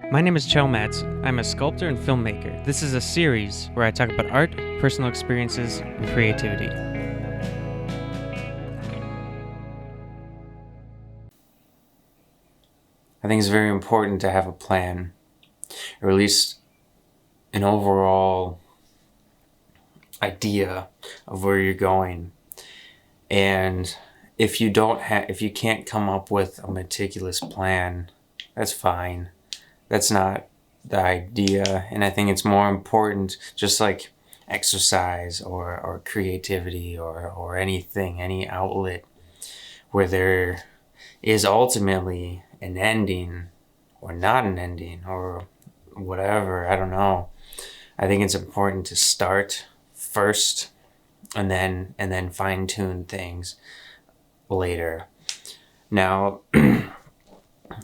My name is Chell Matz. I'm a sculptor and filmmaker. This is a series where I talk about art, personal experiences, and creativity. I think it's very important to have a plan, or at least an overall idea of where you're going. And if you can't come up with a meticulous plan, that's fine. That's not the idea. And I think it's more important, just like exercise or creativity or anything, any outlet where there is ultimately an ending or not an ending or whatever. I don't know. I think it's important to start first and then fine tune things later. Now,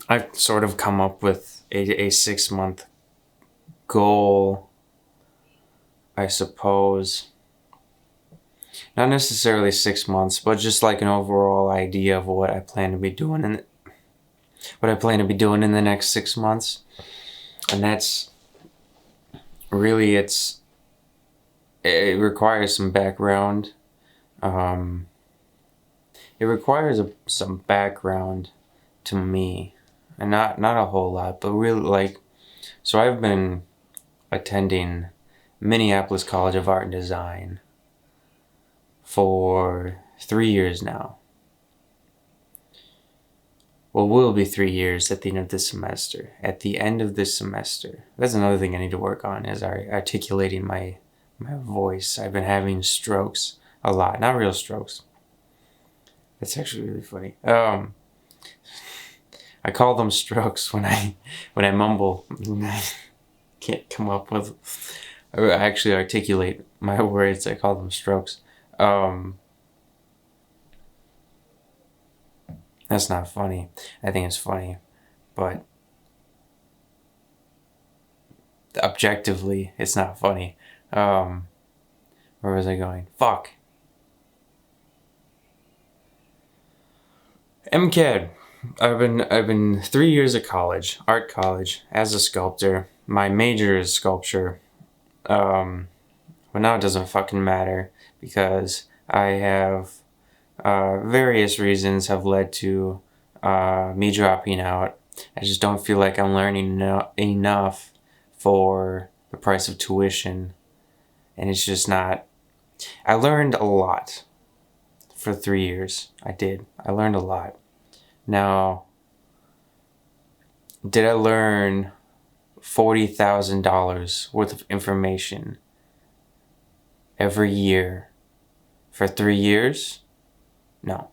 I've sort of come up with a 6 month goal, I suppose. Not necessarily 6 months, but just like an overall idea of what I plan to be doing in the next 6 months. And that's really it requires some background. It requires some background to me, and not a whole lot, but really so I've been attending Minneapolis College of Art and Design for 3 years now. Well, will be 3 years at the end of this semester. That's another thing I need to work on, is articulating my voice. I've been having strokes a lot. Not real strokes. That's actually really funny. I call them strokes when I mumble. I can't come up with, or actually articulate my words. I call them strokes. That's not funny. I think it's funny, but objectively, it's not funny. Where was I going? Fuck. MCAD. I've been 3 years at college, art college, as a sculptor. My major is sculpture. But now it doesn't fucking matter, because I have various reasons have led to me dropping out. I just don't feel like I'm learning enough for the price of tuition, and it's just not. I learned a lot for 3 years. I learned a lot. Now, did I learn $40,000 worth of information every year for 3 years? No.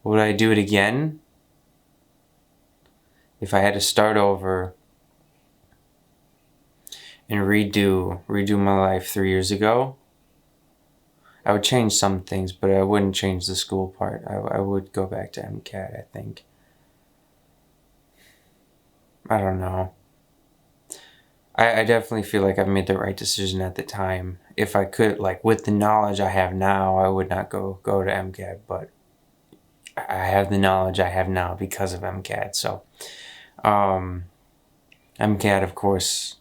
Would I do it again if I had to start over and redo my life 3 years ago? I would change some things, but I wouldn't change the school part. I would go back to MCAT, I think. I don't know. I definitely feel like I've made the right decision at the time. If I could, like, with the knowledge I have now, I would not go to MCAT, but I have the knowledge I have now because of MCAT. So, MCAT, of course,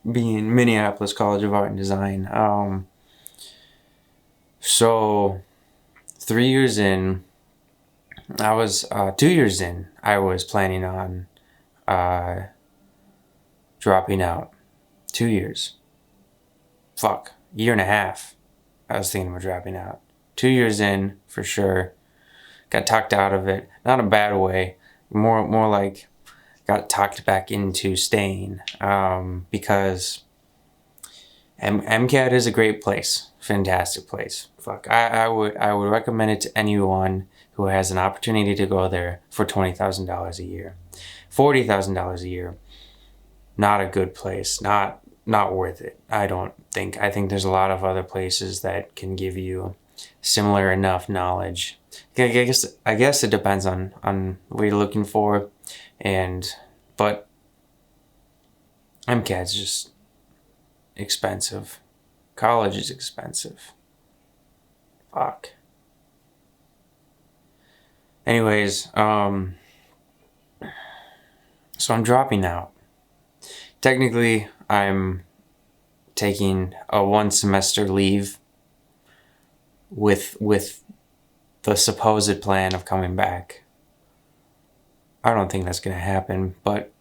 being Minneapolis College of Art and Design. So 3 years in, I was 2 years in, I was planning on dropping out. 2 years. Fuck. Year and a half. I was thinking about dropping out. 2 years in, for sure. Got talked out of it. Not a bad way. More like got talked back into staying. Because MCAT is a great place. Fantastic place. Fuck. I would recommend it to anyone who has an opportunity to go there for $20,000 a year. $40,000 a year. Not a good place. Not worth it. I don't think. I think there's a lot of other places that can give you similar enough knowledge. I guess it depends on what you're looking for, but MCAT's just expensive. College is expensive. Fuck. Anyways, So I'm dropping out. Technically, I'm taking a 1 semester leave with the supposed plan of coming back. I don't think that's going to happen, but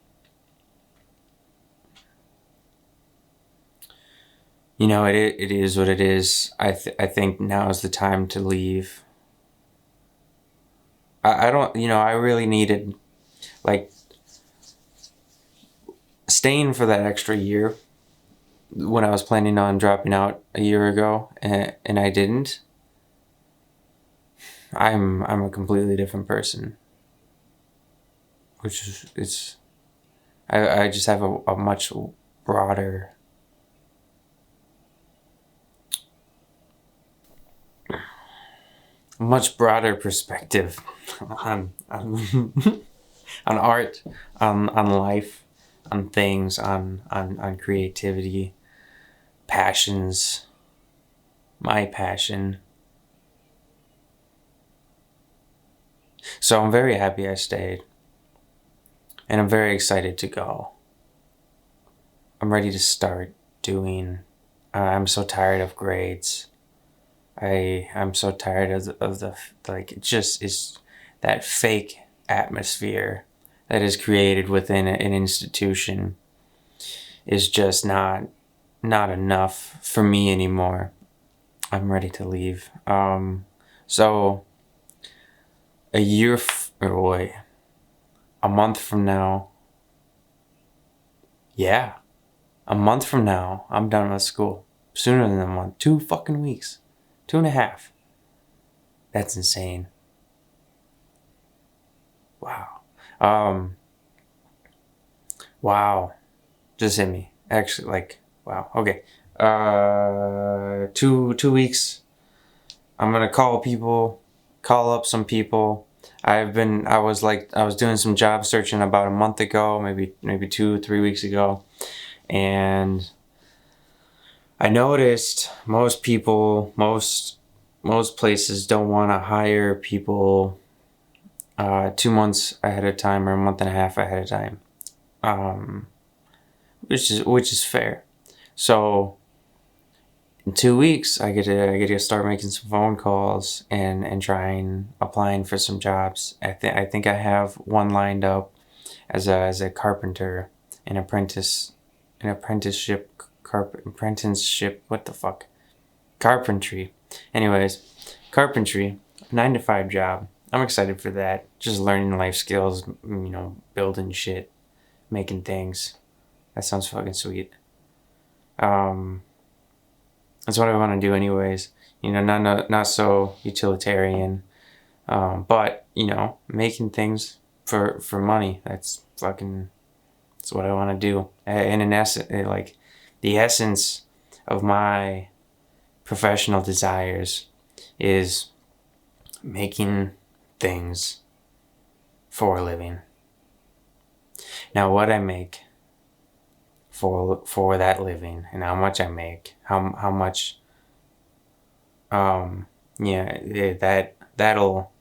you know, it is what it is. I think now is the time to leave. I don't, you know, I really needed, like, staying for that extra year when I was planning on dropping out a year ago, and I didn't. I'm a completely different person, which is it's. I just have a much broader. Much broader perspective on on art, on life, on things, on creativity, passions, my passion. So I'm very happy I stayed, and I'm very excited to go. I'm ready to start doing. I'm so tired of grades. I'm so tired of the like it just is that fake atmosphere that is created within an institution is just not enough for me anymore. I'm ready to leave. So a month from now, yeah, a month from now, I'm done with school. Sooner than a month, 2 fucking weeks, 2.5. That's insane. Wow. Wow. Just hit me. Actually, like, wow. Okay. 2 weeks. I'm gonna call up some people. I was doing some job searching about a month ago, maybe 2-3 weeks ago, and I noticed most places don't want to hire people 2 months ahead of time or a month and a half ahead of time, which is fair. So in 2 weeks, I get to start making some phone calls and trying applying for some jobs. I think I have one lined up as a carpenter, an apprenticeship. What the fuck? Carpentry. Anyways, carpentry, 9 to 5 job. I'm excited for that. Just learning life skills, building shit, making things. That sounds fucking sweet. That's what I want to do anyways. Not so utilitarian. But, making things for money. That's what I want to do. And in essence, like the essence of my professional desires is making things for a living. Now, what I make for that living and how much I make, how much, that'll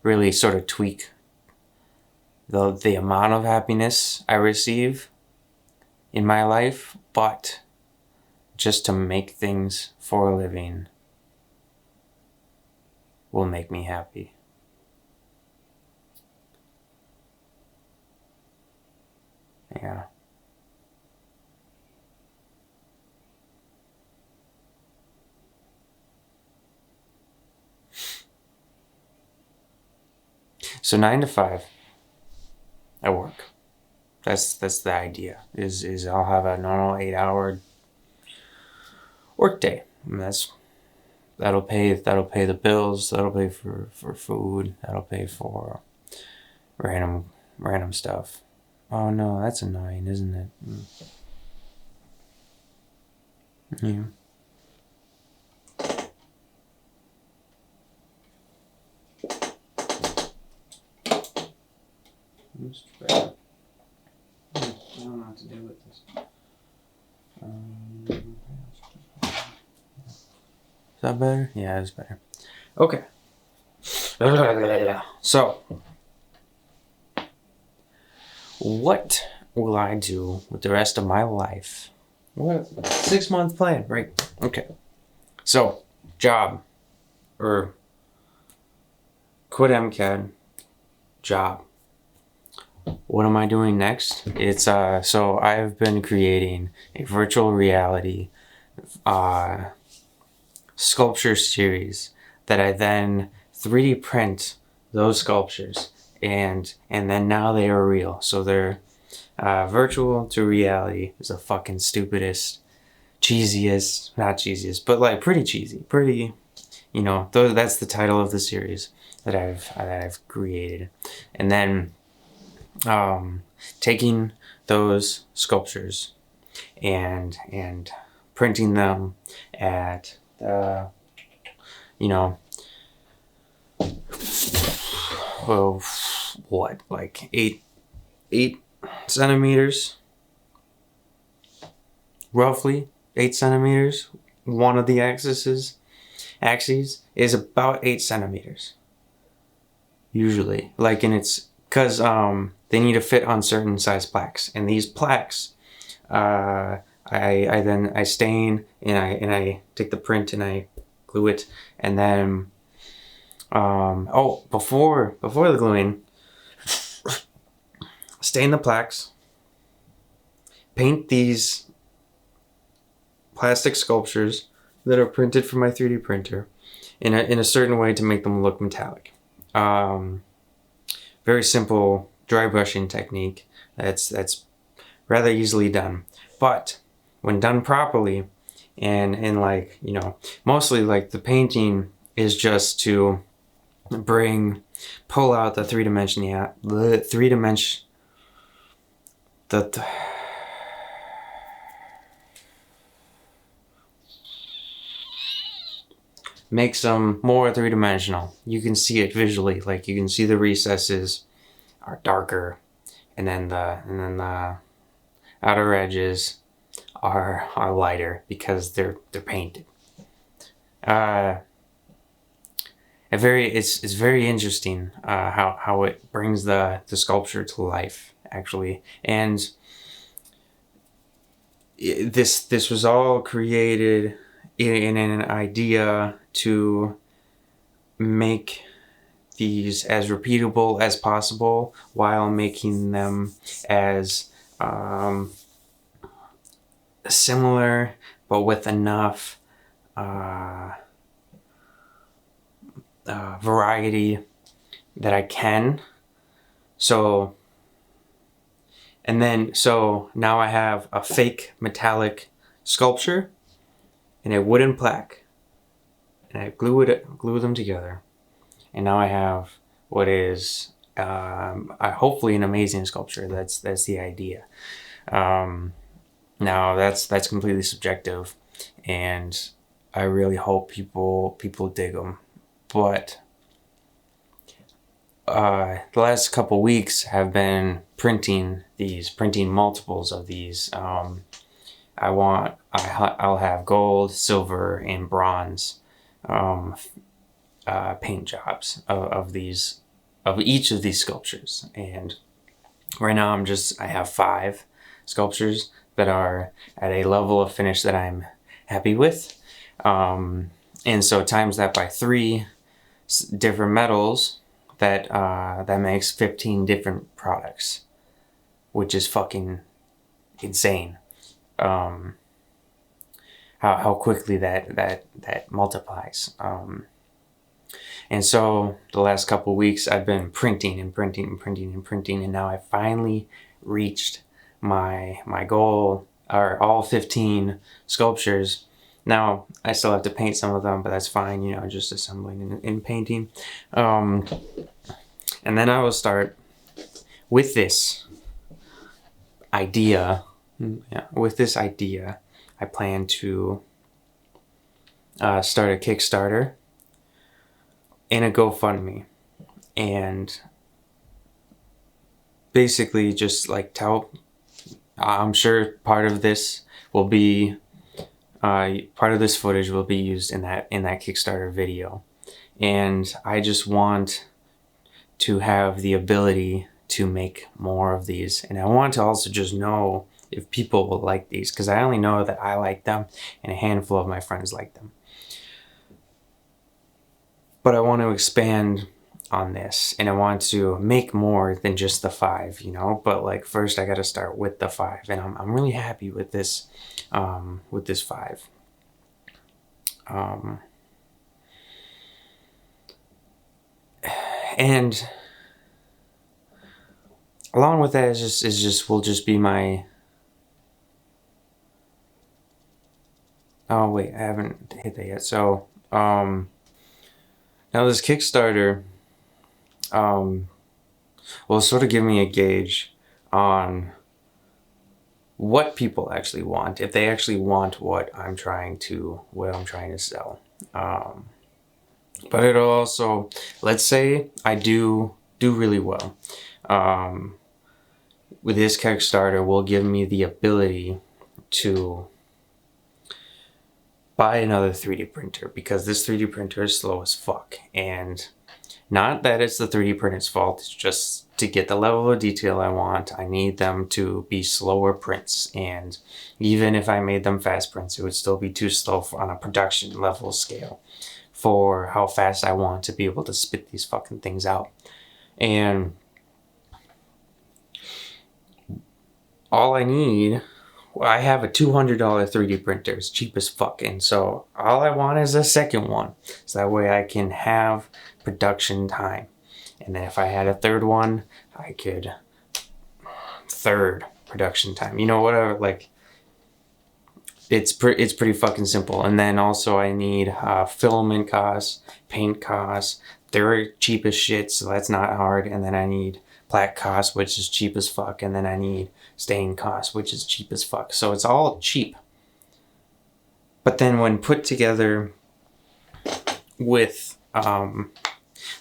really sort of tweak the amount of happiness I receive in my life, but just to make things for a living will make me happy. Yeah. So 9 to 5, I work. That's the idea. Is I'll have a normal 8-hour work day. And that'll pay the bills. That'll pay for food. That'll pay for random stuff. Oh no, that's annoying, isn't it? Yeah. I don't know what to do with this. Is that better? Yeah, it's better. Okay. So, what will I do with the rest of my life? What 6-month plan, right? Okay. So, job or quit MCAD, job. What am I doing next? It's so I've been creating a virtual reality sculpture series that I then 3D print those sculptures and then now they are real. So they're virtual to reality is the fucking stupidest, cheesiest, not cheesiest, but like pretty cheesy, pretty, you know, that's the title of the series that I've created. And then taking those sculptures and printing them at you know, well, what, like 8 centimeters, roughly 8 centimeters. One of the axes is about 8 centimeters usually, like, and it's because they need to fit on certain size plaques, and these plaques I stain and I take the print and I glue it, and then before the gluing, stain the plaques, paint these plastic sculptures that are printed from my 3D printer in a certain way to make them look metallic. Very simple dry brushing technique that's rather easily done. But when done properly, and like, you know, mostly like the painting is just to pull out the makes them more three-dimensional. You can see it visually, like you can see the recesses are darker, and then the outer edges are lighter because they're painted. It's very interesting how it brings the sculpture to life, actually. And this was all created in an idea to make these as repeatable as possible while making them as similar, but with enough variety that I can. So now I have a fake metallic sculpture and a wooden plaque, and I glue them together, and now I have what is hopefully an amazing sculpture. That's the idea. Now that's completely subjective, and I really hope people dig them. But the last couple weeks have been printing multiples of these. I'll have gold, silver, and bronze paint jobs of each of these sculptures. And right now I have 5 sculptures that are at a level of finish that I'm happy with. And so times that by 3 different metals, that makes 15 different products, which is fucking insane. How quickly that multiplies. And so the last couple of weeks I've been printing, and now I finally reached my goal, or all 15 sculptures. Now I still have to paint some of them, but that's fine, you know, just assembling and painting. And then I will start with this idea. I plan to start a Kickstarter and a GoFundMe, and basically just like I'm sure part of this footage will be used in that Kickstarter video. And I just want to have the ability to make more of these. And I want to also just know if people will like these, because I only know that I like them and a handful of my friends like them. But I want to expand on this, and I want to make more than just the 5, you know. But like first I got to start with the 5, and I'm really happy with this 5. And along with that will just be my. Oh wait, I haven't hit that yet. So now this Kickstarter will sort of give me a gauge on what people actually want, if they actually want what I'm trying to sell. But it'll also, let's say I do really well. With this Kickstarter will give me the ability to buy another 3D printer, because this 3D printer is slow as fuck. And not that it's the 3D printer's fault, it's just to get the level of detail I want, I need them to be slower prints. And even if I made them fast prints, it would still be too slow on a production level scale for how fast I want to be able to spit these fucking things out. And all I need, I have a $200 3D printer. It's cheap as fuck. And so all I want is a second one. So that way I can have production time. And then if I had a third one, I could third production time. You know, whatever, like it's pretty fucking simple. And then also I need filament costs, paint costs. They're cheap as shit, so that's not hard. And then I need plaque costs, which is cheap as fuck. And then I need stain costs, which is cheap as fuck. So it's all cheap. But then when put together with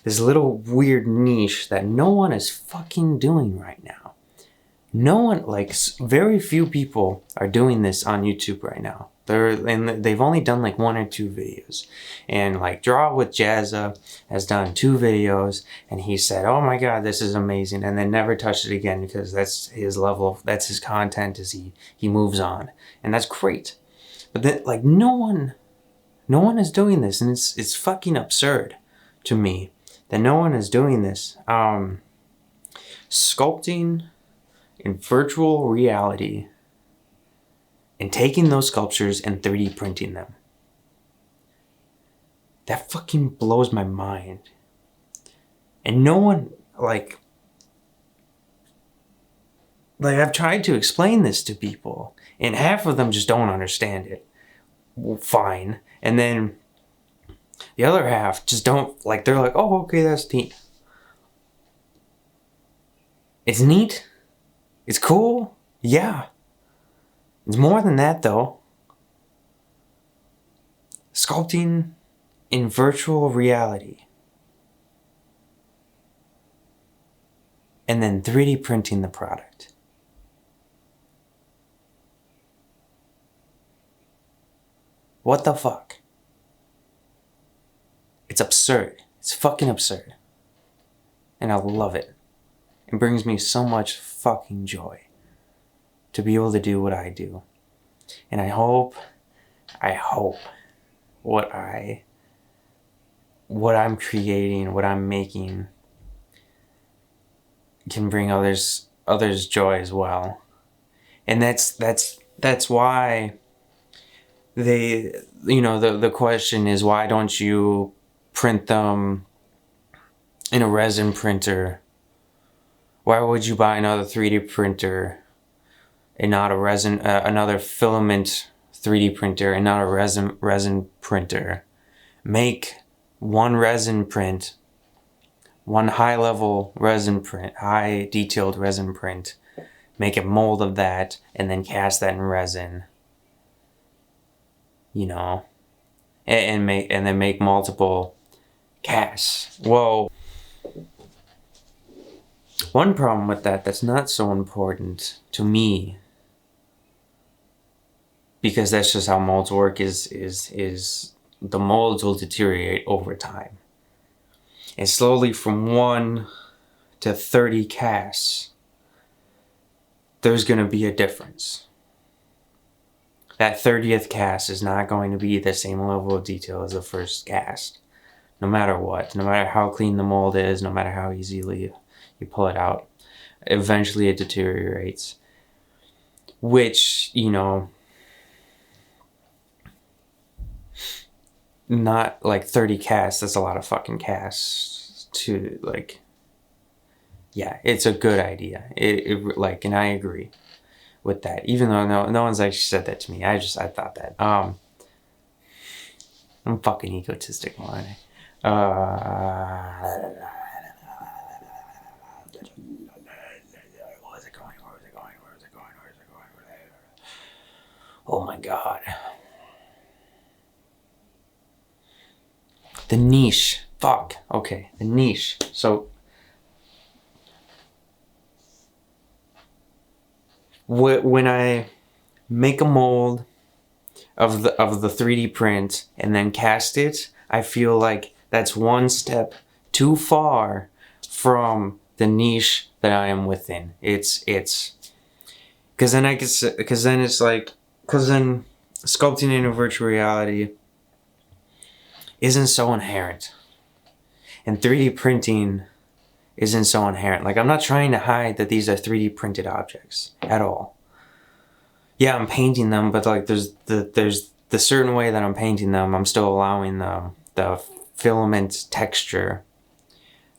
this little weird niche that no one is fucking doing right now. No one, like very few people are doing this on YouTube right now. They've only done like 1 or 2 videos. And like Draw with Jazza has done 2 videos, and he said, oh my god, this is amazing, and then never touched it again, because that's his level, that's his content, as he moves on. And that's great. But then like no one is doing this, and it's fucking absurd to me that no one is doing this. Sculpting in virtual reality and taking those sculptures and 3D printing them. That fucking blows my mind. And no one, like I've tried to explain this to people, and half of them just don't understand it. Well, fine. And then the other half just don't, like, they're like, oh, okay, that's neat. It's neat. It's cool. Yeah. It's more than that, though. Sculpting in virtual reality. And then 3D printing the product. What the fuck? It's absurd. It's fucking absurd. And I love it. It brings me so much fucking joy to be able to do what I do. And I hope what I'm creating, what I'm making can bring others joy as well. And that's why they, you know, the question is, why don't you print them in a resin printer? Why would you buy another 3D printer and not a resin, another filament 3D printer and not a resin printer? Make one resin print, one high level resin print, high detailed resin print, make a mold of that, and then cast that in resin. You know, and then make multiple casts. Well, one problem with that's not so important to me, because that's just how molds work, is the molds will deteriorate over time. And slowly from 1 to 30 casts, there's going to be a difference. That 30th cast is not going to be the same level of detail as the first cast. No matter what. No matter how clean the mold is, no matter how easily you pull it out. Eventually it deteriorates. Which, you know, not like 30 casts, that's a lot of fucking casts to like, yeah, it's a good idea. Like, and I agree with that, even though no one's actually said that to me. I thought that. I'm fucking egotistic, aren't I? Where's it going? Oh my god. The niche. Fuck. Okay, the niche. So when I make a mold of the 3D print and then cast it, I feel like that's one step too far from the niche that I am within. Because then sculpting in a virtual reality isn't so inherent, and 3D printing isn't so inherent. Like, I'm not trying to hide that these are 3D printed objects at all. Yeah, I'm painting them, but like there's the certain way that I'm painting them, I'm still allowing the filament texture,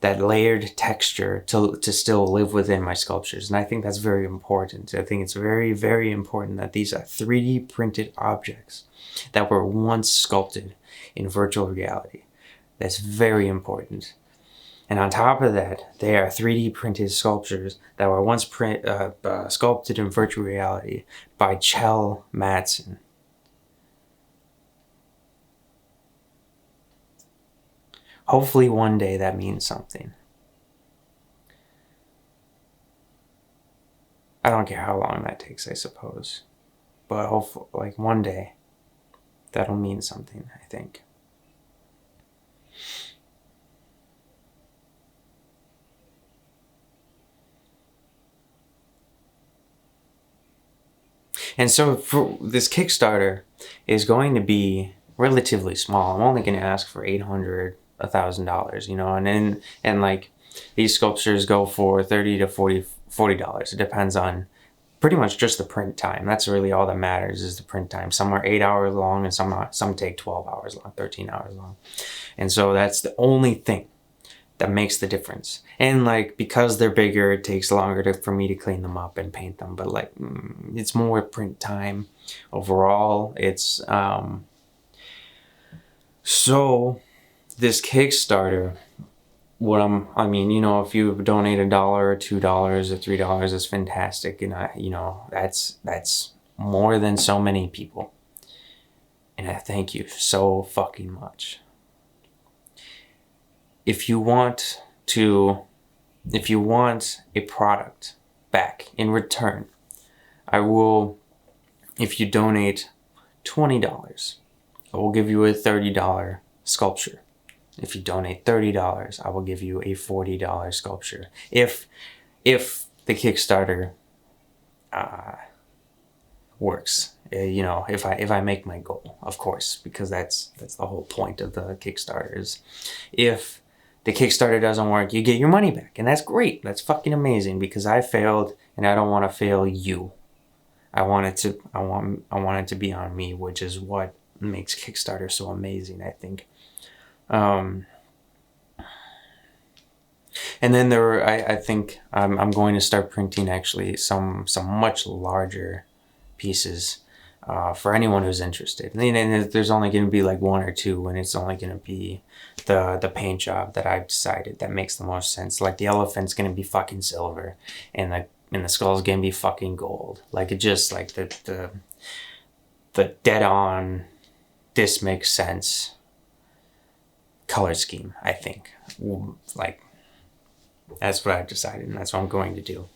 that layered texture to still live within my sculptures. And I think that's very important. I think it's very, very important that these are 3D printed objects that were once sculpted in virtual reality. That's very important. And on top of that, they are 3D printed sculptures that were once sculpted in virtual reality by Kjell Madsen. Hopefully one day that means something. I don't care how long that takes, I suppose. But hopefully, like, one day, that'll mean something, I think. And so for this Kickstarter is going to be relatively small. I'm only going to ask for $800, $1,000, you know, and like these sculptures go for $30 to $40. It depends on pretty much just the print time. That's really all that matters, is the print time. Some are 8 hours long and some take 12 hours long, 13 hours long. And so that's the only thing that makes the difference. And like, because they're bigger, it takes longer for me to clean them up and paint them. But like, it's more print time overall. It's so this Kickstarter, I mean, you know, if you donate $1 or $2 or $3, it's fantastic. And you know, that's more than so many people. And I thank you so fucking much. If you want a product back in return, I will, if you donate $20, I will give you a $30 sculpture. If you donate $30, I will give you a $40 sculpture. If the Kickstarter works, you know, if I make my goal, of course, because that's the whole point of the Kickstarters. If the Kickstarter doesn't work, you get your money back, and that's great. That's fucking amazing, because I failed, and I don't want to fail you. I want it to be on me, which is what makes Kickstarter so amazing, I think. And then I think I'm going to start printing actually some much larger pieces for anyone who's interested. And there's only going to be like one or two, and it's only going to be the paint job that I've decided that makes the most sense. Like the elephant's going to be fucking silver, and the skull's going to be fucking gold. Like, it just, like, the dead on, this makes sense color scheme, I think. Like, that's what I've decided, and that's what I'm going to do.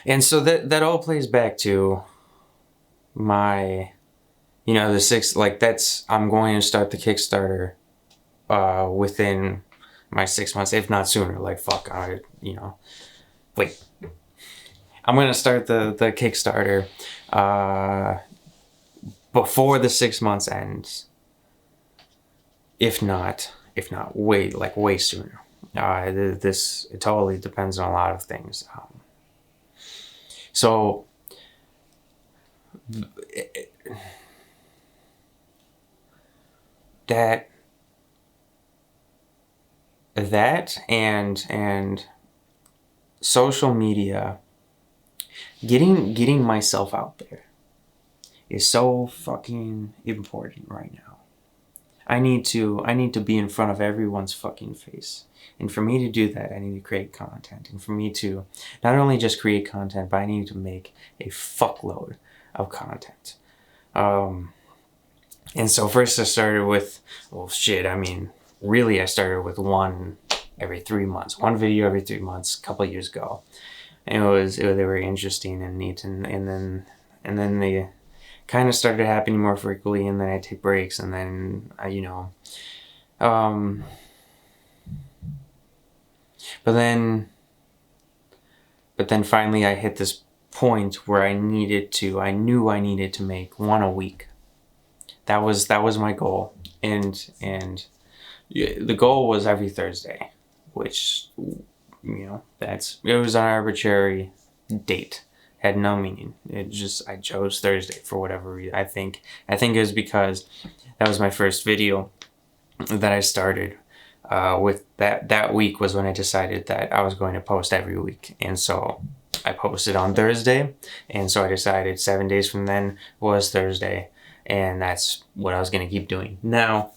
And so that all plays back to my, you know, the 6, like that's, I'm going to start the Kickstarter within my 6 months, if not sooner. Like, fuck, you know, wait. I'm going to start the Kickstarter before the 6 months ends. If not way sooner. It totally depends on a lot of things. So that and social media, getting myself out there is so fucking important right now. I need to be in front of everyone's fucking face. And for me to do that, I need to create content. And for me to not only just create content, but I need to make a fuckload of content. And so first I started with, really I started with one every 3 months. One video every 3 months a couple years ago. And they were very interesting and neat. And then they kind of started happening more frequently, and then I take breaks, and then but then finally I hit this point where I knew I needed to make one a week. That was my goal, and the goal was every Thursday, which, it was an arbitrary date. Had no meaning. I chose Thursday for whatever reason. I think it was because that was my first video that I started with. That week was when I decided that I was going to post every week, and so I posted on Thursday, and so I decided 7 days from then was Thursday, and that's what I was going to keep doing. Now,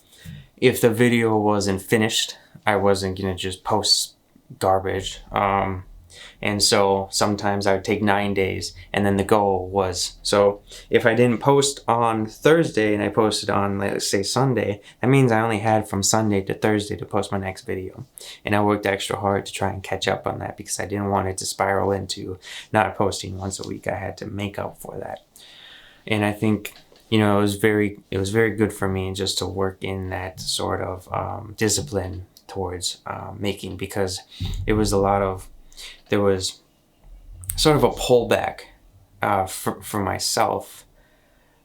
if the video wasn't finished, I wasn't going to just post garbage. And so sometimes I would take 9 days, and then the goal was, so if I didn't post on Thursday and I posted on, let's say, Sunday, that means I only had from Sunday to Thursday to post my next video. And I worked extra hard to try and catch up on that because I didn't want it to spiral into not posting once a week. I had to make up for that. And I think, it was very good for me just to work in that sort of discipline towards making, because there was sort of a pullback for myself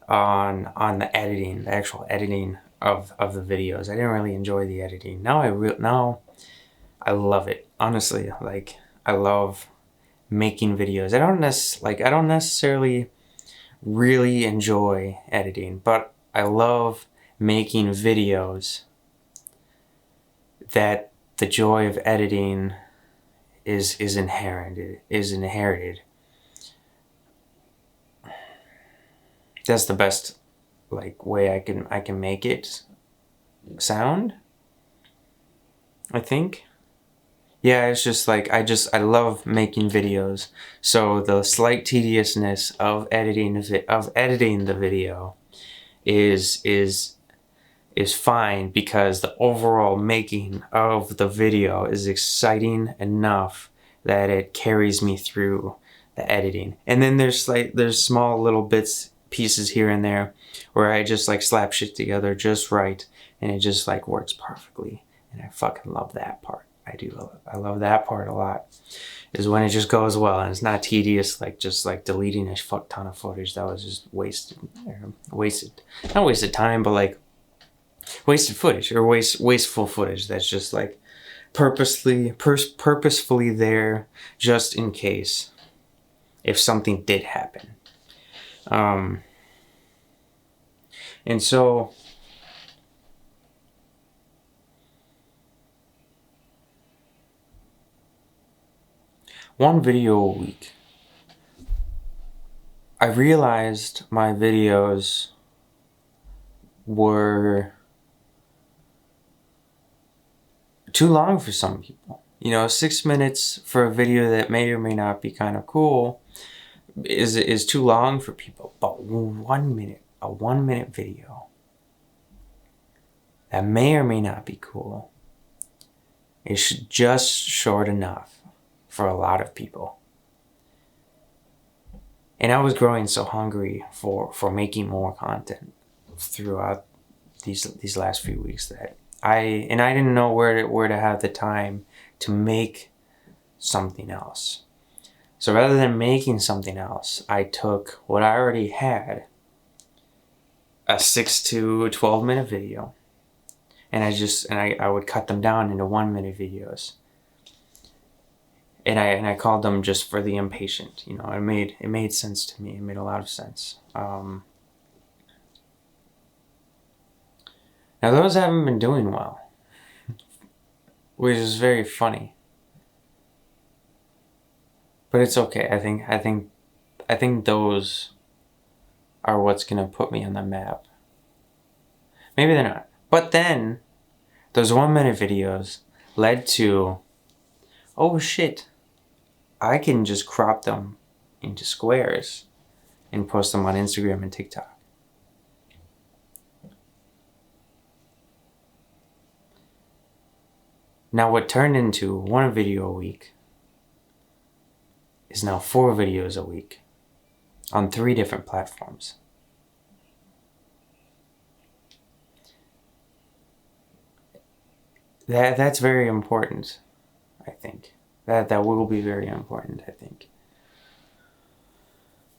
on the editing, the actual editing of the videos. I didn't really enjoy the editing. Now I love it. Honestly, like, I love making videos. I don't necessarily really enjoy editing, but I love making videos that the joy of editing is inherited. That's the best way I can make it sound, I think. Yeah, it's just I love making videos. So the slight tediousness of editing the video is fine, because the overall making of the video is exciting enough that it carries me through the editing. And then there's small little pieces here and there where I just slap shit together just right, and it just works perfectly. And I fucking love that part. I love that part a lot, is when it just goes well and it's not tedious, just deleting a fuck ton of footage that was just not wasted time, but wasted footage, or wasteful footage that's just purposefully there just in case if something did happen. And so one video a week. I realized my videos were too long for some people. 6 minutes for a video that may or may not be kind of cool is too long for people. But 1 minute, a 1 minute video that may or may not be cool is just short enough for a lot of people. And I was growing so hungry for making more content throughout these last few weeks that I didn't know where to have the time to make something else. So rather than making something else, I took what I already had, a 6 to 12 minute video, and I would cut them down into 1 minute videos. And I called them Just for the Impatient. You know, it made sense to me. It made a lot of sense. Now those haven't been doing well, which is very funny. But it's okay. I think those are what's gonna put me on the map. Maybe they're not. But then those 1 minute videos led to, oh shit, I can just crop them into squares and post them on Instagram and TikTok. Now what turned into 1 video a week is now 4 videos a week on 3 different platforms. That's very important, I think. That will be very important, I think.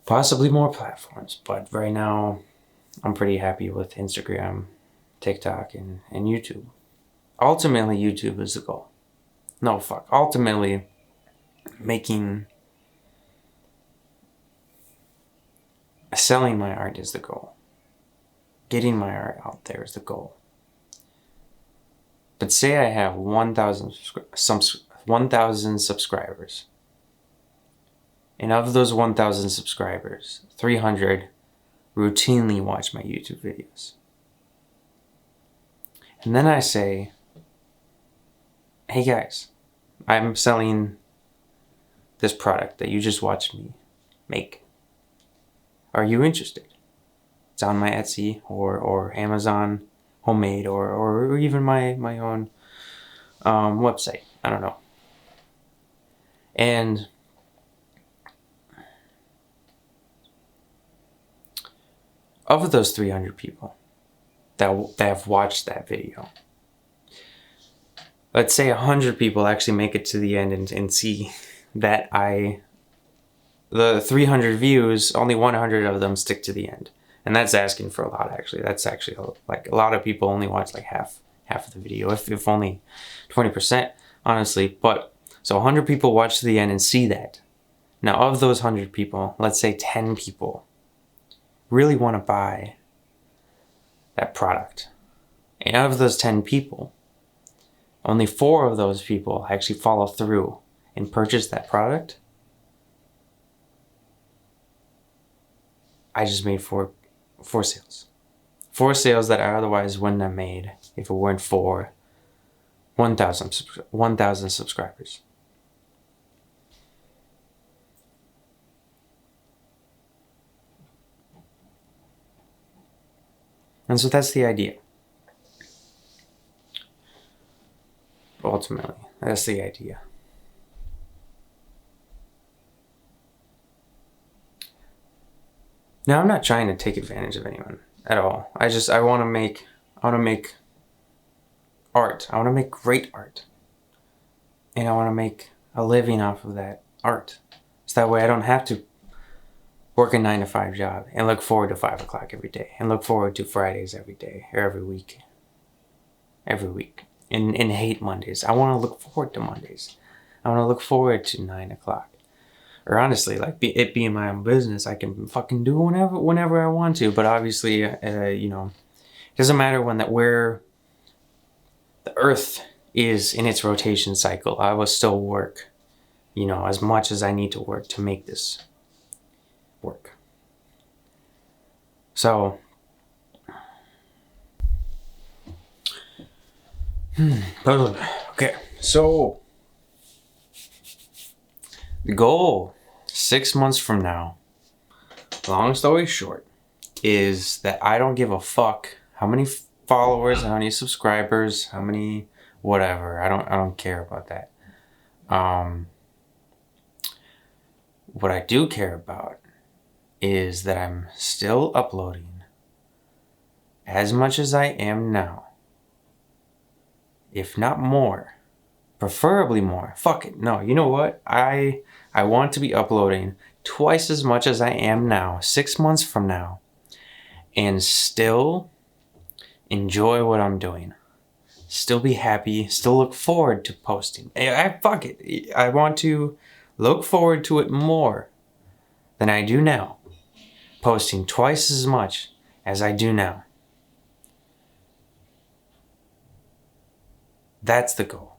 Possibly more platforms, but right now I'm pretty happy with Instagram, TikTok, and YouTube. Ultimately, YouTube is the goal. No, fuck. Ultimately, selling my art is the goal. Getting my art out there is the goal. But say I have 1,000 subscribers. And of those 1,000 subscribers, 300 routinely watch my YouTube videos. And then I say, hey guys, I'm selling this product that you just watched me make. Are you interested? It's on my Etsy or Amazon Homemade or even my own website. I don't know. And of those 300 people that have watched that video, let's say 100 people actually make it to the end and see that the 300 views, only 100 of them stick to the end. And that's asking for a lot, actually. That's actually like a lot of people only watch like half of the video, if only 20%, honestly. But so 100 people watch to the end and see that. Now, of those 100 people, let's say 10 people really want to buy that product. And out of those 10 people, only 4 of those people actually follow through and purchase that product. I just made 4 sales. 4 sales that I otherwise wouldn't have made if it weren't for 1,000 subscribers. And so that's the idea. Ultimately, that's the idea. Now, I'm not trying to take advantage of anyone at all. I want to make art. I want to make great art. And I want to make a living off of that art. So that way I don't have to work a 9-to-5 job and look forward to 5 o'clock every day and look forward to Fridays every day or every week. And hate Mondays. I want to look forward to Mondays. I want to look forward to 9 o'clock. Or honestly, like it being my own business, I can fucking do whenever I want to. But obviously, it doesn't matter where the Earth is in its rotation cycle. I will still work, as much as I need to work to make this work. So, okay. So the goal 6 months from now, long story short, is that I don't give a fuck how many followers, how many subscribers, how many whatever. I don't care about that. What I do care about is that I'm still uploading as much as I am now. If not more. Preferably more. Fuck it. No, you know what? I want to be uploading twice as much as I am now, 6 months from now, and still enjoy what I'm doing. Still be happy, still look forward to posting. Fuck it. I want to look forward to it more than I do now. Posting twice as much as I do now. That's the goal.